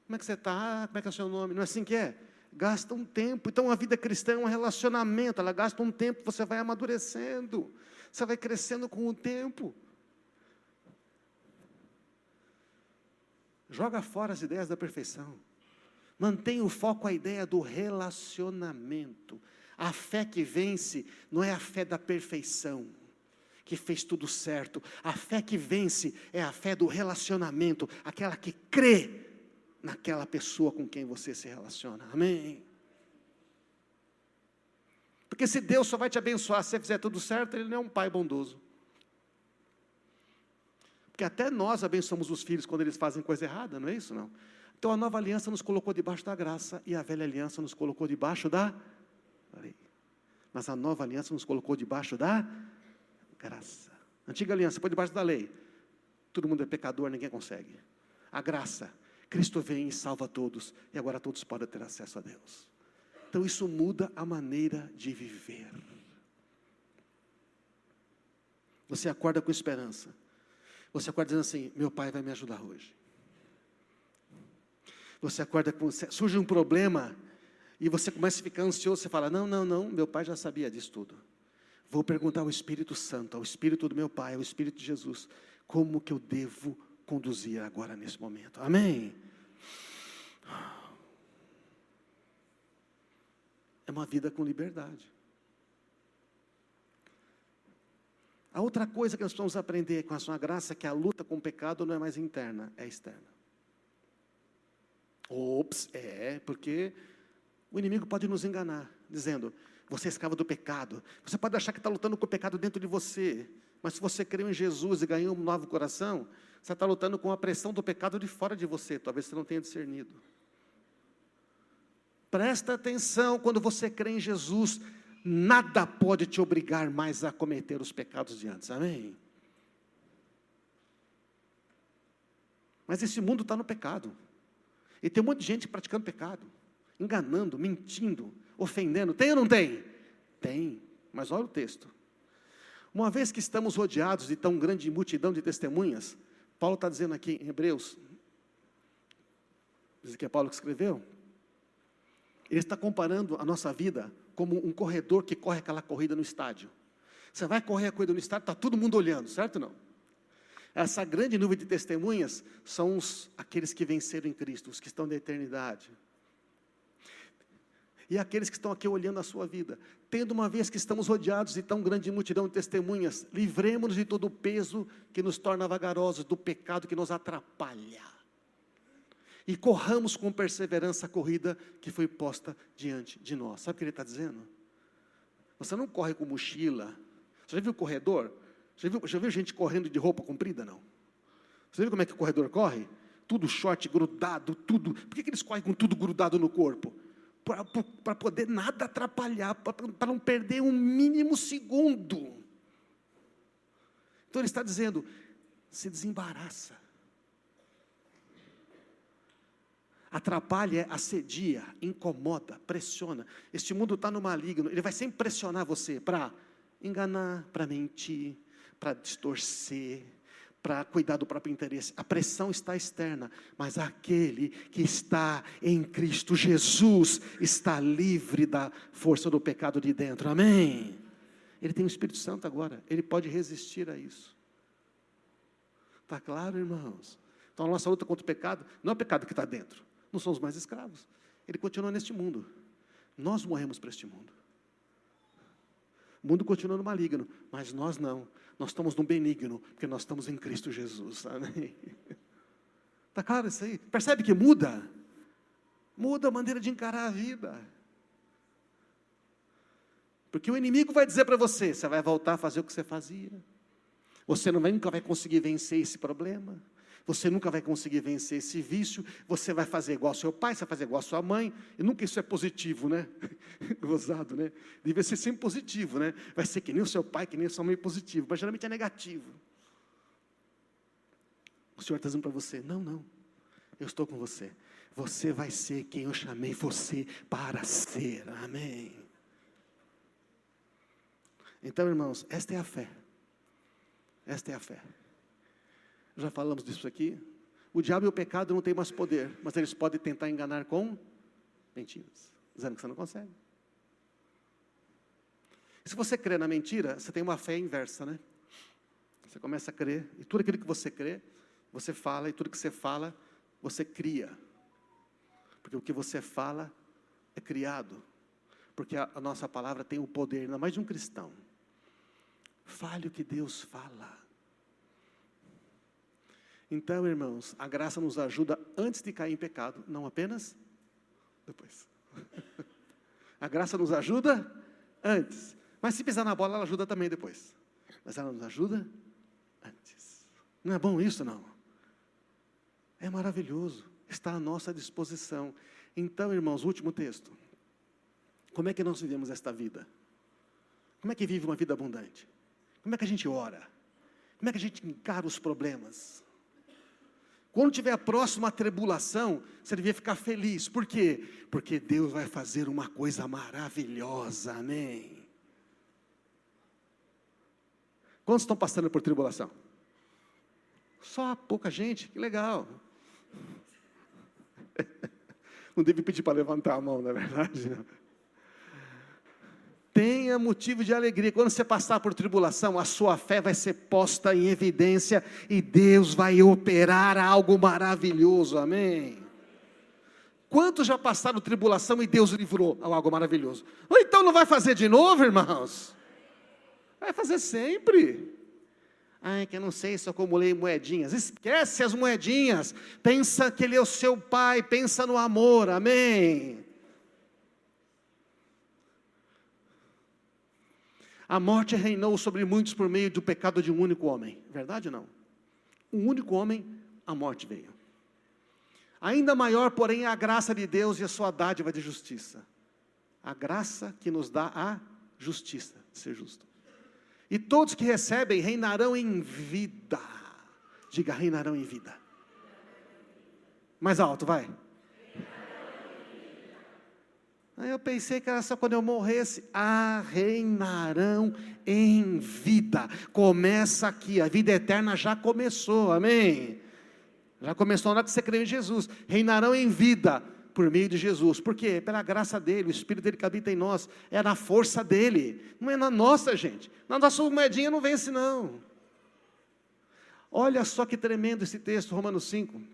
como é que você está? Como é que é o seu nome? Não é assim que é? Gasta um tempo. Então a vida cristã é um relacionamento, ela gasta um tempo, você vai amadurecendo, você vai crescendo com o tempo. Joga fora as ideias da perfeição. Mantenha o foco à ideia do relacionamento. A fé que vence não é a fé da perfeição, que fez tudo certo. A fé que vence é a fé do relacionamento, aquela que crê naquela pessoa com quem você se relaciona. Amém? Porque se Deus só vai te abençoar se você fizer tudo certo, Ele não é um pai bondoso. Porque até nós abençoamos os filhos quando eles fazem coisa errada, não é isso? Não. Então a nova aliança nos colocou debaixo da graça e a velha aliança nos colocou debaixo da lei. Mas a nova aliança nos colocou debaixo da graça. A antiga aliança foi debaixo da lei. Todo mundo é pecador, ninguém consegue. A graça, Cristo vem e salva todos, e agora todos podem ter acesso a Deus. Então isso muda a maneira de viver. Você acorda com esperança. Você acorda dizendo assim, meu Pai vai me ajudar hoje. Você acorda com, surge um problema, e você começa a ficar ansioso, você fala, não, meu Pai já sabia disso tudo. Vou perguntar ao Espírito Santo, ao Espírito do meu Pai, ao Espírito de Jesus, como que eu devo conduzir agora nesse momento. Amém? É uma vida com liberdade. A outra coisa que nós precisamos aprender com a sua graça é que a luta com o pecado não é mais interna, é externa. Porque o inimigo pode nos enganar, dizendo, você é escravo do pecado. Você pode achar que está lutando com o pecado dentro de você, mas se você creu em Jesus e ganhou um novo coração, você está lutando com a pressão do pecado de fora de você, talvez você não tenha discernido. Presta atenção, quando você crê em Jesus, nada pode te obrigar mais a cometer os pecados de antes, amém? Mas esse mundo está no pecado. E tem um monte de gente praticando pecado, enganando, mentindo, ofendendo. Tem ou não tem? Tem, mas olha o texto. Uma vez que estamos rodeados de tão grande multidão de testemunhas, Paulo está dizendo aqui em Hebreus, diz que é Paulo que escreveu, ele está comparando a nossa vida como um corredor que corre aquela corrida no estádio. Você vai correr a corrida no estádio, está todo mundo olhando, certo ou não? Essa grande nuvem de testemunhas são aqueles que venceram em Cristo, os que estão na eternidade. E aqueles que estão aqui olhando a sua vida, tendo uma vez que estamos rodeados de tão grande multidão de testemunhas, livremos-nos de todo o peso que nos torna vagarosos, do pecado que nos atrapalha. E corramos com perseverança a corrida que foi posta diante de nós. Sabe o que ele está dizendo? Você não corre com mochila. Você já viu o corredor? Já viu gente correndo de roupa comprida, não? Você viu como é que o corredor corre? Tudo short, grudado, tudo. Por que eles correm com tudo grudado no corpo? Para poder nada atrapalhar, para não perder um mínimo segundo. Então ele está dizendo, se desembaraça. Atrapalha, assedia, incomoda, pressiona. Este mundo está no maligno, ele vai sempre pressionar você para enganar, para mentir, para distorcer, para cuidar do próprio interesse. A pressão está externa, mas aquele que está em Cristo Jesus está livre da força do pecado de dentro, amém? Ele tem o Espírito Santo agora, ele pode resistir a isso. Está claro, irmãos? Então a nossa luta contra o pecado, não é o pecado que está dentro, não somos mais escravos, ele continua neste mundo, nós morremos para este mundo. O mundo continua no maligno, mas nós não. Nós estamos no benigno, porque nós estamos em Cristo Jesus, amém? Está claro isso aí? Percebe que muda? Muda a maneira de encarar a vida. Porque o inimigo vai dizer para você, você vai voltar a fazer o que você fazia. Você nunca vai conseguir vencer esse problema. Você nunca vai conseguir vencer esse vício. Você vai fazer igual ao seu pai, você vai fazer igual à sua mãe. E nunca isso é positivo, né? Gozado, né? Deve ser sempre positivo, né? Vai ser que nem o seu pai, que nem a sua mãe positivo. Mas geralmente é negativo. O Senhor está dizendo para você, não. Eu estou com você. Você vai ser quem eu chamei você para ser. Amém. Então, irmãos, esta é a fé. Esta é a fé. Já falamos disso aqui. O diabo e o pecado não têm mais poder, mas eles podem tentar enganar com mentiras, dizendo que você não consegue. Se você crê na mentira, você tem uma fé inversa, né? Você começa a crer, e tudo aquilo que você crê, você fala, e tudo que você fala, você cria. Porque o que você fala é criado. Porque a nossa palavra tem o poder, ainda mais de um cristão. Fale o que Deus fala. Então, irmãos, a graça nos ajuda antes de cair em pecado, não apenas depois. A graça nos ajuda antes. Mas se pisar na bola, ela ajuda também depois. Mas ela nos ajuda antes. Não é bom isso, não? É maravilhoso. Está à nossa disposição. Então, irmãos, último texto. Como é que nós vivemos esta vida? Como é que vive uma vida abundante? Como é que a gente ora? Como é que a gente encara os problemas? Quando tiver a próxima tribulação, você devia ficar feliz. Por quê? Porque Deus vai fazer uma coisa maravilhosa, amém? Quantos estão passando por tribulação? Só pouca gente, que legal. Não deve pedir para levantar a mão, não é verdade? Não. Tenha motivo de alegria. Quando você passar por tribulação, a sua fé vai ser posta em evidência e Deus vai operar algo maravilhoso, amém? Quantos já passaram tribulação e Deus livrou algo maravilhoso? Ou então não vai fazer de novo, irmãos? Vai fazer sempre. Ai, que eu não sei se eu acumulei moedinhas. Esquece as moedinhas. Pensa que Ele é o seu Pai, pensa no amor, amém? A morte reinou sobre muitos por meio do pecado de um único homem. Verdade ou não? Um único homem, a morte veio. Ainda maior, porém, é a graça de Deus e a sua dádiva de justiça. A graça que nos dá a justiça, de ser justo. E todos que recebem reinarão em vida. Diga, reinarão em vida. Mais alto, vai. Aí eu pensei que era só quando eu morresse. Reinarão em vida. Começa aqui, a vida eterna já começou, amém? Já começou na hora que você creu em Jesus. Reinarão em vida por meio de Jesus. Por quê? Pela graça dele, o Espírito dele que habita em nós. É na força dele, não é na nossa, gente. Na nossa moedinha não vence, não. Olha só que tremendo esse texto, Romanos 5.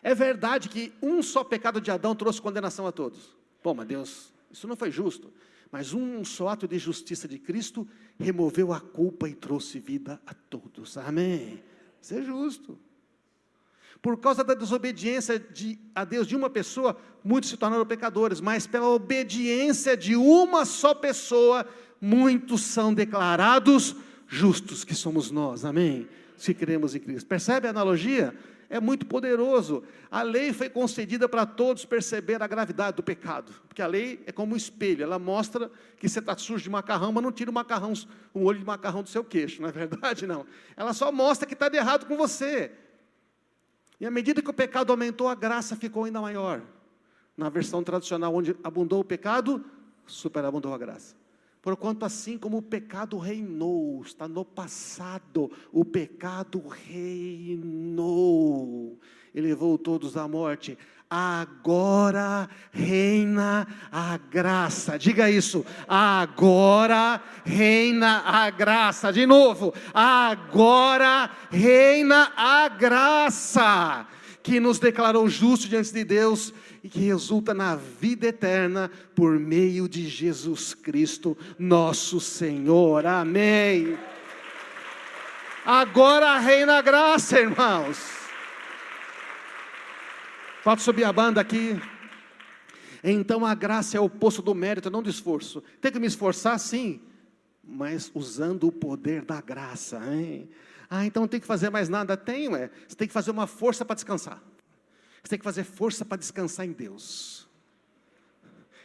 É verdade que um só pecado de Adão trouxe condenação a todos. Bom, mas Deus, isso não foi justo. Mas um só ato de justiça de Cristo removeu a culpa e trouxe vida a todos. Amém. Isso é justo. Por causa da desobediência a Deus de uma pessoa, muitos se tornaram pecadores. Mas pela obediência de uma só pessoa, muitos são declarados justos, que somos nós. Amém. Se cremos em Cristo. Percebe a analogia? É muito poderoso. A lei foi concedida para todos perceber a gravidade do pecado, porque a lei é como um espelho, ela mostra que você está sujo de macarrão, mas não tira um olho de macarrão do seu queixo, não é verdade? Não, ela só mostra que está de errado com você, e à medida que o pecado aumentou, a graça ficou ainda maior. Na versão tradicional, onde abundou o pecado, superabundou a graça. Porquanto assim como o pecado reinou, está no passado, o pecado reinou, e levou todos à morte, agora reina a graça, diga isso, agora reina a graça, de novo, agora reina a graça, que nos declarou justos diante de Deus, e que resulta na vida eterna, por meio de Jesus Cristo, nosso Senhor, amém. Agora reina a graça, irmãos. Pode subir a banda aqui. Então a graça é o oposto do mérito, não do esforço. Tem que me esforçar, sim, mas usando o poder da graça, hein? Então não tem que fazer mais nada. Você tem que fazer uma força para descansar. Você tem que fazer força para descansar em Deus.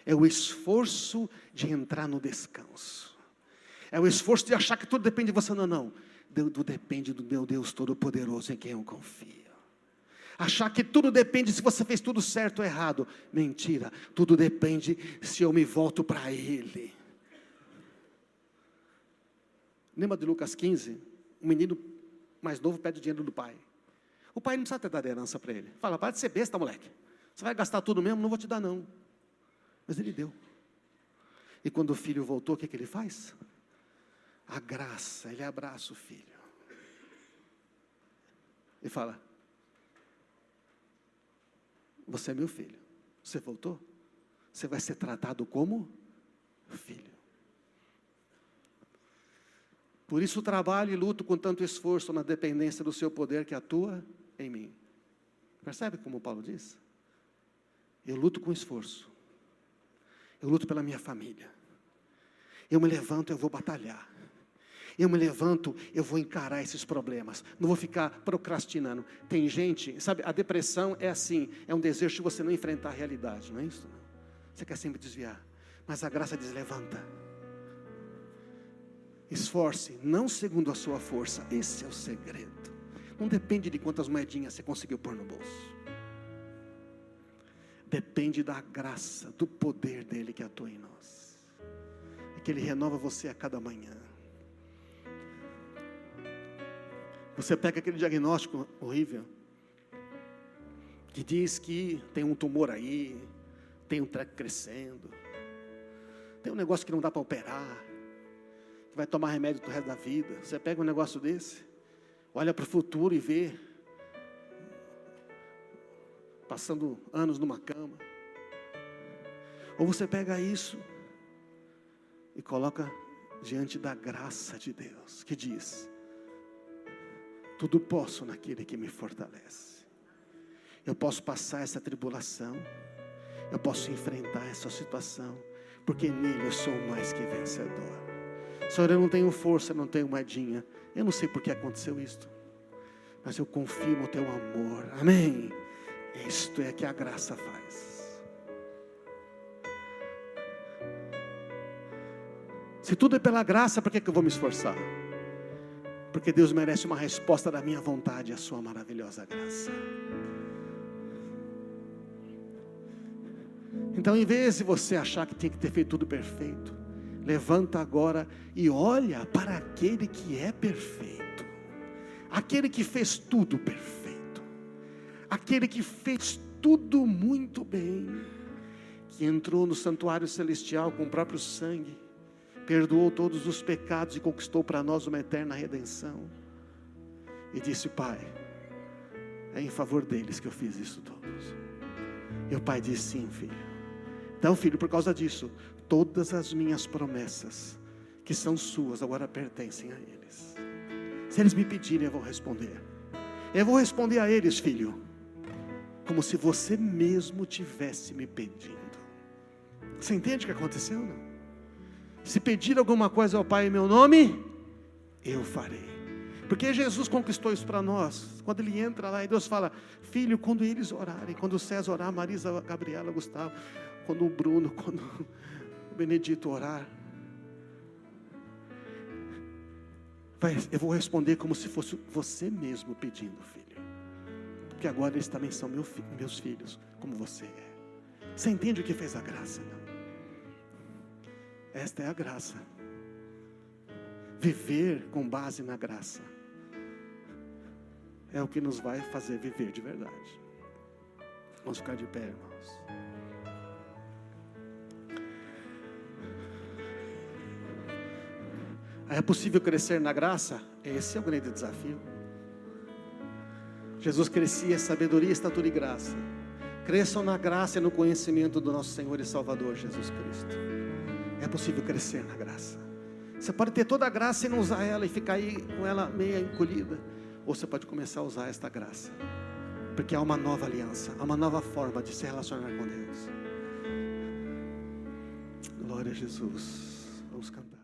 É o esforço de entrar no descanso. É o esforço de achar que tudo depende de você. Não. Tudo depende do meu Deus Todo-Poderoso em quem eu confio. Achar que tudo depende se você fez tudo certo ou errado. Mentira. Tudo depende se eu me volto para Ele. Lembra de Lucas 15? Um menino mais novo pede o dinheiro do pai. O pai não precisa ter dado herança para ele. Fala, para de ser besta, moleque. Você vai gastar tudo mesmo? Não vou te dar, não. Mas ele deu. E quando o filho voltou, o que ele faz? A graça, ele abraça o filho. E fala, você é meu filho. Você voltou? Você vai ser tratado como filho. Por isso trabalho e luto com tanto esforço na dependência do seu poder que atua em mim. Percebe como Paulo diz? Eu luto com esforço. Eu luto pela minha família. Eu me levanto, eu vou batalhar. Eu me levanto, eu vou encarar esses problemas. Não vou ficar procrastinando. Tem gente, sabe, a depressão é assim, é um desejo de você não enfrentar a realidade, não é isso? Não. Você quer sempre desviar. Mas a graça diz, levanta. Esforce, não segundo a sua força. Esse é o segredo. Não depende de quantas moedinhas você conseguiu pôr no bolso. Depende da graça, do poder dele que atua em nós. É que ele renova você a cada manhã. Você pega aquele diagnóstico horrível, que diz que tem um tumor aí, tem um treco crescendo, tem um negócio que não dá para operar, que vai tomar remédio pro resto da vida. Você pega um negócio desse, olha para o futuro e vê, passando anos numa cama. Ou você pega isso e coloca diante da graça de Deus, que diz, tudo posso naquele que me fortalece. Eu posso passar essa tribulação, eu posso enfrentar essa situação, porque nele eu sou mais que vencedor. Senhor, eu não tenho força, eu não tenho moedinha, eu não sei por que aconteceu isto, mas eu confio no teu amor, amém? Isto é que a graça faz. Se tudo é pela graça, por que eu vou me esforçar? Porque Deus merece uma resposta da minha vontade, a sua maravilhosa graça. Então, em vez de você achar que tem que ter feito tudo perfeito, levanta agora e olha para aquele que é perfeito, aquele que fez tudo perfeito, aquele que fez tudo muito bem, que entrou no santuário celestial com o próprio sangue, perdoou todos os pecados e conquistou para nós uma eterna redenção, e disse: Pai, é em favor deles que eu fiz isso todos. E o Pai disse: sim, filho. Então, filho, por causa disso, todas as minhas promessas que são suas agora pertencem a eles. Se eles me pedirem, eu vou responder. Eu vou responder a eles, filho, como se você mesmo tivesse me pedindo. Você entende o que aconteceu, não? Se pedir alguma coisa ao Pai em meu nome, eu farei. Porque Jesus conquistou isso para nós. Quando Ele entra lá e Deus fala: filho, quando eles orarem, quando o César orar, Marisa, Gabriela, Gustavo, quando o Bruno, quando o Benedito orar, eu vou responder como se fosse você mesmo pedindo, filho. Porque agora eles também são meus filhos, como você é. Você entende o que fez a graça, não? Esta é a graça. Viver com base na graça é o que nos vai fazer viver de verdade. Vamos ficar de pé, irmãos. É possível crescer na graça? Esse é o grande desafio. Jesus crescia em sabedoria, estatura e graça. Cresçam na graça e no conhecimento do nosso Senhor e Salvador Jesus Cristo. É possível crescer na graça. Você pode ter toda a graça e não usar ela e ficar aí com ela meia encolhida. Ou você pode começar a usar esta graça. Porque há uma nova aliança, há uma nova forma de se relacionar com Deus. Glória a Jesus. Vamos cantar.